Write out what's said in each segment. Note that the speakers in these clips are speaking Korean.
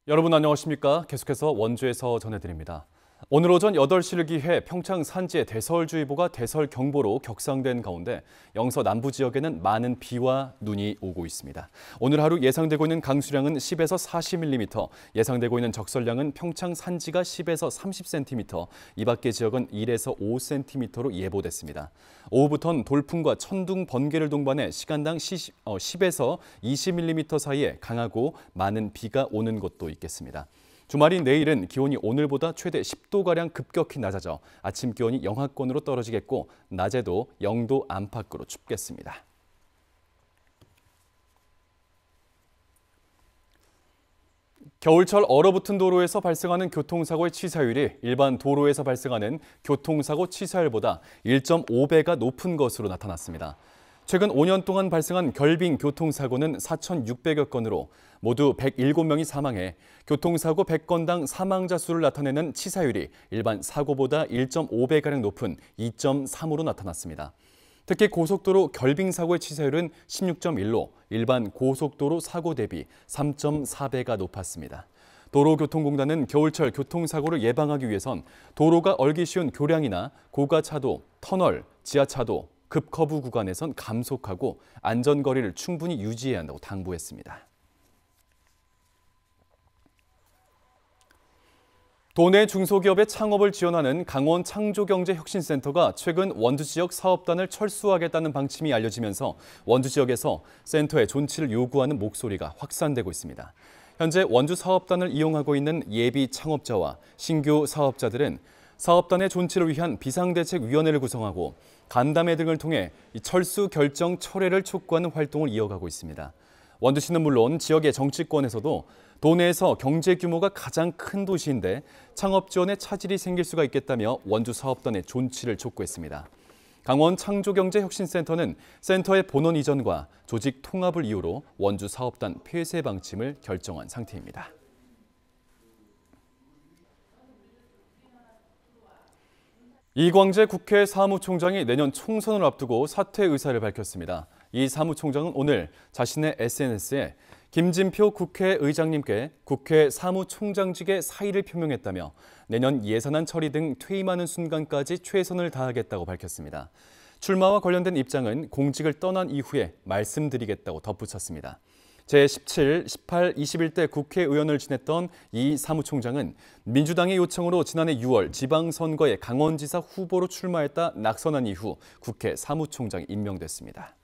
여러분 안녕하십니까? 계속해서 원주에서 전해드립니다. 오늘 오전 8시를 기해 평창 산지에 대설주의보가 대설경보로 격상된 가운데 영서 남부 지역에는 많은 비와 눈이 오고 있습니다. 오늘 하루 예상되고 있는 강수량은 10에서 40mm, 예상되고 있는 적설량은 평창 산지가 10에서 30cm, 이 밖의 지역은 1에서 5cm로 예보됐습니다. 오후부터는 돌풍과 천둥, 번개를 동반해 시간당 10에서 20mm 사이에 강하고 많은 비가 오는 곳도 있겠습니다. 주말인 내일은 기온이 오늘보다 최대 10도가량 급격히 낮아져 아침 기온이 영하권으로 떨어지겠고 낮에도 0도 안팎으로 춥겠습니다. 겨울철 얼어붙은 도로에서 발생하는 교통사고의 치사율이 일반 도로에서 발생하는 교통사고 치사율보다 1.5배가 높은 것으로 나타났습니다. 최근 5년 동안 발생한 결빙 교통사고는 4,600여 건으로 모두 107명이 사망해 교통사고 100건당 사망자 수를 나타내는 치사율이 일반 사고보다 1.5배가량 높은 2.3으로 나타났습니다. 특히 고속도로 결빙사고의 치사율은 16.1로 일반 고속도로 사고 대비 3.4배가 높았습니다. 도로교통공단은 겨울철 교통사고를 예방하기 위해선 도로가 얼기 쉬운 교량이나 고가차도, 터널, 지하차도, 급커브 구간에선 감속하고 안전거리를 충분히 유지해야 한다고 당부했습니다. 도내 중소기업의 창업을 지원하는 강원 창조경제혁신센터가 최근 원주 지역 사업단을 철수하겠다는 방침이 알려지면서 원주 지역에서 센터의 존치를 요구하는 목소리가 확산되고 있습니다. 현재 원주 사업단을 이용하고 있는 예비 창업자와 신규 사업자들은 사업단의 존치를 위한 비상대책위원회를 구성하고 간담회 등을 통해 철수 결정 철회를 촉구하는 활동을 이어가고 있습니다. 원주시는 물론 지역의 정치권에서도 도내에서 경제 규모가 가장 큰 도시인데 창업 지원에 차질이 생길 수가 있겠다며 원주 사업단의 존치를 촉구했습니다. 강원 창조경제혁신센터는 센터의 본원 이전과 조직 통합을 이유로 원주 사업단 폐쇄 방침을 결정한 상태입니다. 이광재 국회 사무총장이 내년 총선을 앞두고 사퇴 의사를 밝혔습니다. 이 사무총장은 오늘 자신의 SNS에 김진표 국회의장님께 국회 사무총장직의 사의를 표명했다며 내년 예산안 처리 등 퇴임하는 순간까지 최선을 다하겠다고 밝혔습니다. 출마와 관련된 입장은 공직을 떠난 이후에 말씀드리겠다고 덧붙였습니다. 제17, 18, 21대 국회의원을 지냈던 이 사무총장은 민주당의 요청으로 지난해 6월 지방선거에 강원지사 후보로 출마했다 낙선한 이후 국회 사무총장이 임명됐습니다.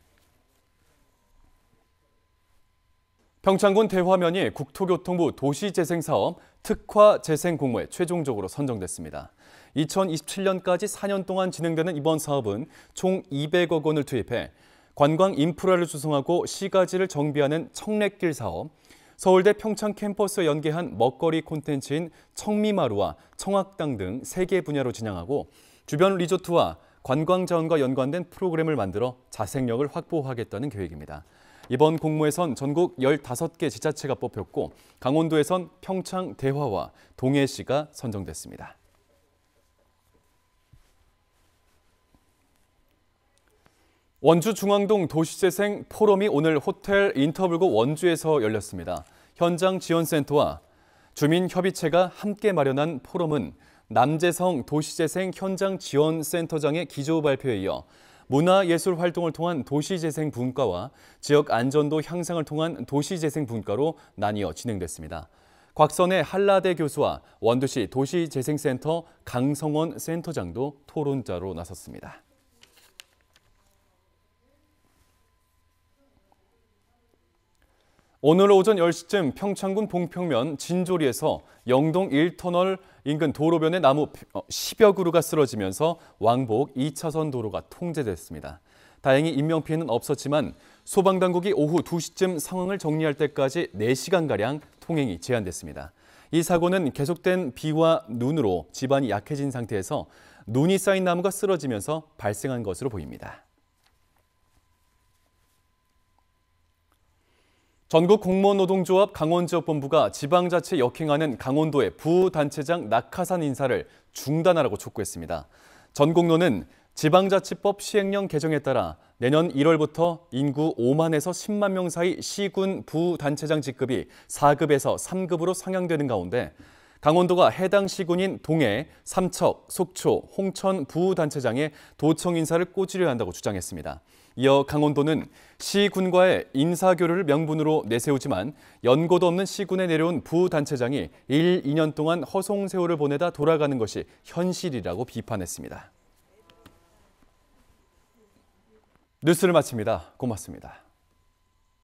평창군 대화면이 국토교통부 도시재생사업 특화재생공모에 최종적으로 선정됐습니다. 2027년까지 4년 동안 진행되는 이번 사업은 총 200억 원을 투입해 관광 인프라를 조성하고 시가지를 정비하는 청래길 사업, 서울대 평창 캠퍼스에 연계한 먹거리 콘텐츠인 청미마루와 청학당 등 3개 분야로 진행하고 주변 리조트와 관광 자원과 연관된 프로그램을 만들어 자생력을 확보하겠다는 계획입니다. 이번 공모에선 전국 15개 지자체가 뽑혔고 강원도에선 평창 대화와 동해시가 선정됐습니다. 원주 중앙동 도시재생 포럼이 오늘 호텔 인터블고 원주에서 열렸습니다. 현장지원센터와 주민협의체가 함께 마련한 포럼은 남재성 도시재생 현장지원센터장의 기조 발표에 이어 문화예술 활동을 통한 도시재생 분과와 지역 안전도 향상을 통한 도시재생 분과로 나뉘어 진행됐습니다. 곽선의 한라대 교수와 원주시 도시재생센터 강성원 센터장도 토론자로 나섰습니다. 오늘 오전 10시쯤 평창군 봉평면 진조리에서 영동 1터널 인근 도로변에 나무 10여 그루가 쓰러지면서 왕복 2차선 도로가 통제됐습니다. 다행히 인명피해는 없었지만 소방당국이 오후 2시쯤 상황을 정리할 때까지 4시간가량 통행이 제한됐습니다. 이 사고는 계속된 비와 눈으로 지반이 약해진 상태에서 눈이 쌓인 나무가 쓰러지면서 발생한 것으로 보입니다. 전국공무원노동조합 강원지역본부가 지방자치 역행하는 강원도의 부단체장 낙하산 인사를 중단하라고 촉구했습니다. 전공로는 지방자치법 시행령 개정에 따라 내년 1월부터 인구 5만에서 10만 명 사이 시군 부단체장 직급이 4급에서 3급으로 상향되는 가운데 강원도가 해당 시군인 동해, 삼척, 속초, 홍천 부단체장에 도청 인사를 꽂으려 한다고 주장했습니다. 이어 강원도는 시군과의 인사교류를 명분으로 내세우지만 연고도 없는 시군에 내려온 부단체장이 1, 2년 동안 허송세월을 보내다 돌아가는 것이 현실이라고 비판했습니다. 뉴스를 마칩니다. 고맙습니다.